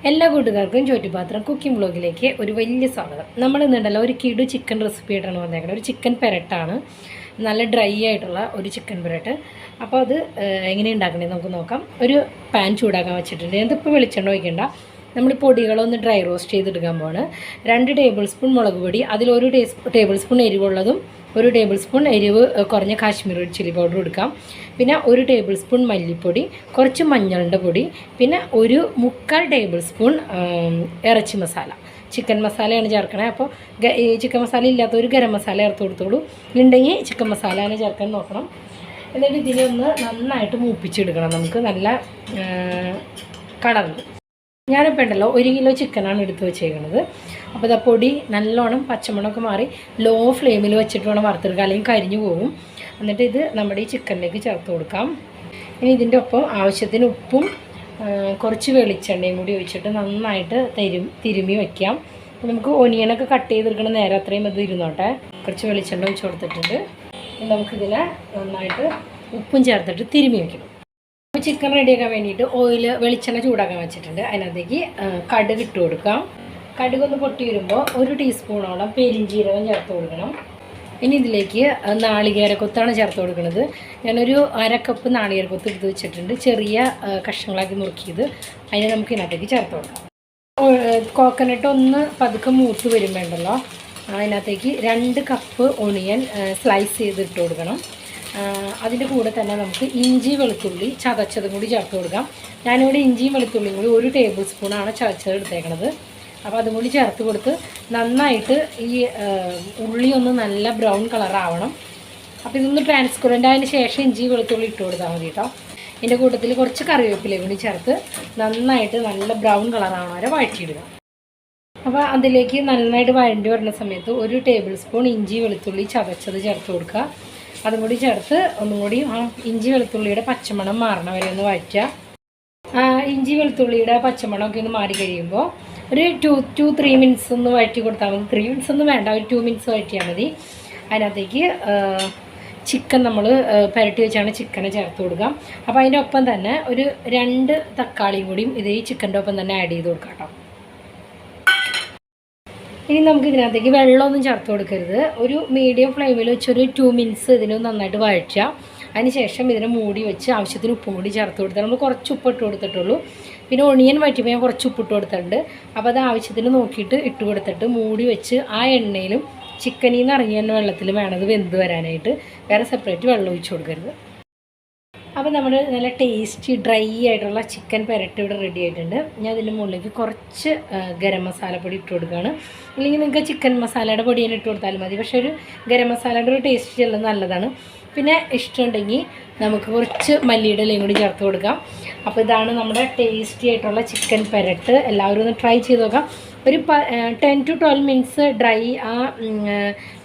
എല്ലാ കൂട്ടുകാർക്കും ചോറ്റുപാത്രം കുക്കിംഗ് വ്ളോഗിലേക്ക് ഒരു വലിയ സ്വാഗതം. നമ്മൾ ഇന്നുണ്ടല്ലോ ഒരു കിടു ചിക്കൻ റെസിപ്പി ആയിട്ടാണ് വന്നേക്കുന്നത്. ഒരു ചിക്കൻ പെരട്ടാണ്, നല്ല ഡ്രൈ ആയിട്ടുള്ള ഒരു ചിക്കൻ പെരട്ട്. അപ്പോൾ അത് എങ്ങനെ ഉണ്ടാക്കണേന്ന് നമുക്ക് നോക്കാം. ഒരു പാൻ ചൂടാക്കാൻ വെച്ചിട്ടുണ്ട്. ഇതിപ്പോൾ വെളിച്ചെണ്ണ ഒഴിക്കണ്ട. നമ്മൾ പൊടികളൊന്ന് ഡ്രൈ റോസ്റ്റ് ചെയ്തെടുക്കാൻ പോവാണ്. 2 ടേബിൾ സ്പൂൺ മുളക് പൊടി, അതിലൊരു ടേബിൾ സ്പൂൺ എരിവുള്ളതും 1 ടേബിൾ സ്പൂൺ എരിവ് കുറഞ്ഞ കാശ്മീരി ചില്ലി പൗഡർ എടുക്കാം. പിന്നെ 1 ടേബിൾ സ്പൂൺ മല്ലിപ്പൊടി, കുറച്ച് മഞ്ഞളുടെ പൊടി, പിന്നെ 1/4 ടേബിൾ സ്പൂൺ ഇറച്ചി മസാല, ചിക്കൻ മസാലയാണ് ചേർക്കണേ. അപ്പോൾ ഈ ചിക്കൻ മസാല ഇല്ലാത്തൊരു ഗരം മസാല ചേർത്ത് കൊടുത്തോളൂ. ഉണ്ടെങ്കിൽ ചിക്കൻ മസാല ചേർക്കാൻ നോക്കണം. എന്നിട്ട് ഇതിനെ ഒന്ന് നന്നായിട്ട് മൂപ്പിച്ചെടുക്കണം. നമുക്ക് നല്ല കളറിൽ ഞാനിപ്പോൾ ഉണ്ടല്ലോ 1 കിലോ ചിക്കനാണ് എടുത്ത് വെച്ചേക്കുന്നത്. അപ്പോൾ ഇതാ പൊടി നല്ലോണം പച്ചമണമൊക്കെ മാറി ലോ ഫ്ലെയിമിൽ വെച്ചിട്ട് വേണം വറുത്തെടുക്കുക, അല്ലെങ്കിൽ കരിഞ്ഞു പോകും. എന്നിട്ട് ഇത് നമ്മുടെ ഈ ചിക്കനിലേക്ക് ചേർത്ത് കൊടുക്കാം. ഇനി ഇതിൻ്റെ ഒപ്പം ആവശ്യത്തിന് ഉപ്പും കുറച്ച് വെളിച്ചെണ്ണയും കൂടി ഒഴിച്ചിട്ട് നന്നായിട്ട് തിരുമ്മി വയ്ക്കാം. നമുക്ക് ഒനിയനൊക്കെ കട്ട് ചെയ്തെടുക്കണം നേരെ, അത്രയും അത് ഇരുന്നോട്ടെ. കുറച്ച് വെളിച്ചെണ്ണ ഒഴിച്ച് കൊടുത്തിട്ടുണ്ട്. നമുക്കിതിനെ നന്നായിട്ട് ഉപ്പും ചേർത്തിട്ട് തിരുമ്മി വയ്ക്കണം. അപ്പോൾ ചിക്കൻ റെഡിയാക്കാൻ വേണ്ടിയിട്ട് വെളിച്ചെണ്ണ ചൂടാക്കാൻ വെച്ചിട്ടുണ്ട്. അതിനകത്തേക്ക് കടുക് ഇട്ട് കൊടുക്കാം. കടുകൊന്ന് പൊട്ടി വരുമ്പോൾ 1 ടീസ്പൂണോളം പെരിഞ്ചീരകം ചേർത്ത് കൊടുക്കണം. ഇനി ഇതിലേക്ക് നാളികേരക്കൊത്താണ് ചേർത്ത് കൊടുക്കുന്നത്. ഞാനൊരു 1/2 കപ്പ് നാളികേരക്കൊത്ത് എടുത്ത് വെച്ചിട്ടുണ്ട്, ചെറിയ കഷ്ണങ്ങളാക്കി നുറുക്കിയത്. അതിനെ നമുക്ക് ഇതിനകത്തേക്ക് ചേർത്ത് കൊടുക്കാം. കോക്കനട്ട് ഒന്ന് പതുക്കെ മൂത്ത് വരുമ്പോണ്ടല്ലോ അതിനകത്തേക്ക് 2 കപ്പ് ഒണിയൻ സ്ലൈസ് ചെയ്തിട്ട് കൊടുക്കണം. അതിൻ്റെ കൂടെ തന്നെ നമുക്ക് ഇഞ്ചി വെളുത്തുള്ളി ചതച്ചതും കൂടി ചേർത്ത് കൊടുക്കാം. ഞാനിവിടെ ഇഞ്ചിയും വെളുത്തുള്ളിയും കൂടി 1 ടേബിൾ സ്പൂണാണ് ചതച്ചത് എടുത്തേക്കണത്. അപ്പോൾ അതും കൂടി ചേർത്ത് കൊടുത്ത് നന്നായിട്ട് ഈ ഉള്ളി ഒന്ന് നല്ല ബ്രൗൺ കളറാവണം. അപ്പോൾ ഇതൊന്ന് ട്രാൻസ്പെറൻ്റ് ആയതിന് ശേഷം ഇഞ്ചി വെളുത്തുള്ളി ഇട്ട് കൊടുത്താൽ മതി കേട്ടോ. ഇതിൻ്റെ കൂട്ടത്തിൽ കുറച്ച് കറിവേപ്പിലയും കൂടി ചേർത്ത് നന്നായിട്ട് നല്ല ബ്രൗൺ കളറാവണം വരെ വഴറ്റിയിടുക. അപ്പോൾ അതിലേക്ക് നന്നായിട്ട് വഴണ്ടി വരുന്ന സമയത്ത് 1 ടേബിൾ സ്പൂൺ ഇഞ്ചി വെളുത്തുള്ളി ചതച്ചത് ചേർത്ത് കൊടുക്കുക. അതും കൂടി ചേർത്ത് ഒന്നും കൂടി ഇഞ്ചി വെളുത്തുള്ളിയുടെ പച്ചമണം മാറണ വരെ ഒന്ന് വഴറ്റുക. ഇഞ്ചി വെളുത്തുള്ളിയുടെ പച്ചമണമൊക്കെ ഒന്ന് മാറി കഴിയുമ്പോൾ ഒരു 2-3 മിനിറ്റ്സ് ഒന്ന് വഴറ്റി കൊടുത്താൽ മതി. 3 മിനിറ്റ്സ് ഒന്നും വേണ്ട, ഒരു 2 മിനിറ്റ്സ് വഴറ്റിയാൽ മതി. അതിനകത്തേക്ക് ചിക്കൻ നമ്മൾ പുരട്ടി വെച്ചാണ് ചിക്കനെ ചേർത്ത് കൊടുക്കാം. അപ്പോൾ അതിൻ്റെ ഒപ്പം തന്നെ ഒരു 2 തക്കാളിയും കൂടിയും ഇത് ഈ ചിക്കൻ്റെ ഒപ്പം തന്നെ ആഡ് ചെയ്ത് കൊടുക്കാം കേട്ടോ. ഇനി നമുക്ക് ഇതിനകത്തേക്ക് വെള്ളമൊന്നും ചേർത്ത് കൊടുക്കരുത്. ഒരു മീഡിയം ഫ്ലെയിമിൽ വെച്ചൊരു 2 മിനിറ്റ്സ് ഇതിന് നന്നായിട്ട് വഴറ്റുക. അതിന് ശേഷം ഇതിനെ മൂടി വെച്ച് ആവശ്യത്തിന് ഉപ്പും കൂടി ചേർത്ത് കൊടുത്താൽ നമ്മൾ കുറച്ച് ഉപ്പ് ഇട്ട് കൊടുത്തിട്ടുള്ളൂ. പിന്നെ ഒണിയൻ വഴറ്റിപ്പോൾ ഞാൻ കുറച്ച് ഉപ്പിട്ട് കൊടുത്തിട്ടുണ്ട്. അപ്പോൾ അത് ആവശ്യത്തിന് നോക്കിയിട്ട് ഇട്ട് കൊടുത്തിട്ട് മൂടി വെച്ച് ആ എണ്ണയിലും ചിക്കനിൽ നിന്ന് ഇറങ്ങിയ വെള്ളത്തിൽ വേണത് വെന്ത് വരാനായിട്ട്. വേറെ സെപ്പറേറ്റ് വെള്ളം ഒഴിച്ച് കൊടുക്കരുത്. അപ്പോൾ നമ്മൾ നല്ല ടേസ്റ്റി ഡ്രൈ ആയിട്ടുള്ള ചിക്കൻ പെരട്ട് ഇവിടെ റെഡി ആയിട്ടുണ്ട്. ഞാൻ അതിൻ്റെ മുകളിലേക്ക് കുറച്ച് ഗരം മസാലപ്പൊടി ഇട്ട് കൊടുക്കുകയാണ്. അല്ലെങ്കിൽ നിങ്ങൾക്ക് ചിക്കൻ മസാലയുടെ പൊടി തന്നെ ഇട്ട് കൊടുത്താലും മതി. പക്ഷേ ഒരു ഗരം മസാലയുടെ ഒരു ടേസ്റ്റ് ചെല്ലുന്നത് നല്ലതാണ്. പിന്നെ ഇഷ്ടമുണ്ടെങ്കിൽ നമുക്ക് കുറച്ച് മല്ലിയുടെ ഇലയും കൂടി ചേർത്ത് കൊടുക്കാം. അപ്പോൾ ഇതാണ് നമ്മുടെ ടേസ്റ്റി ആയിട്ടുള്ള ചിക്കൻ പെരട്ട്. എല്ലാവരും ഒന്ന് ട്രൈ ചെയ്ത് നോക്കാം. ഒരു 10 to 12 മിനിറ്റ്സ് ഡ്രൈ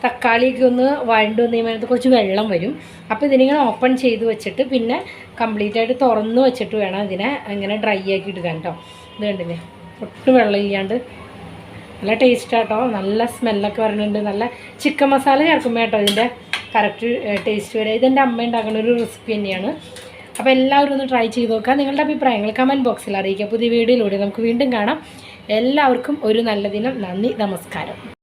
തക്കാളിയൊക്കെ ഒന്ന് വഴണ്ട് വന്ന് കഴിയുമ്പോൾ കുറച്ച് വെള്ളം വരും. അപ്പോൾ ഇതിനിങ്ങനെ ഓപ്പൺ ചെയ്ത് വെച്ചിട്ട് പിന്നെ കംപ്ലീറ്റ് ആയിട്ട് തുറന്ന് വെച്ചിട്ട് വേണം ഇതിനെ ഇങ്ങനെ ഡ്രൈ ആക്കി എടുക്കാൻ കേട്ടോ. ഇത് കണ്ടില്ലേ, ഒട്ടും വെള്ളം ഇല്ലാണ്ട് നല്ല ടേസ്റ്റാട്ടോ. നല്ല സ്മെല്ലൊക്കെ വരുന്നുണ്ട്. നല്ല ചിക്കൻ മസാല ചേർക്കുമ്പോൾ കേട്ടോ ഇതിൻ്റെ കറക്റ്റ് ടേസ്റ്റ് വരെ. ഇതെൻ്റെ അമ്മ ഉണ്ടാക്കുന്ന ഒരു റെസിപ്പി തന്നെയാണ്. അപ്പോൾ എല്ലാവരും ഒന്ന് ട്രൈ ചെയ്ത് നോക്കുക. നിങ്ങളുടെ അഭിപ്രായങ്ങൾ കമൻറ്റ് ബോക്സിൽ അറിയിക്കുക. പുതിയ വീഡിയോയിലൂടെ നമുക്ക് വീണ്ടും കാണാം. എല്ലാവർക്കും ഒരു നല്ല ദിനം. നന്ദി, നമസ്കാരം.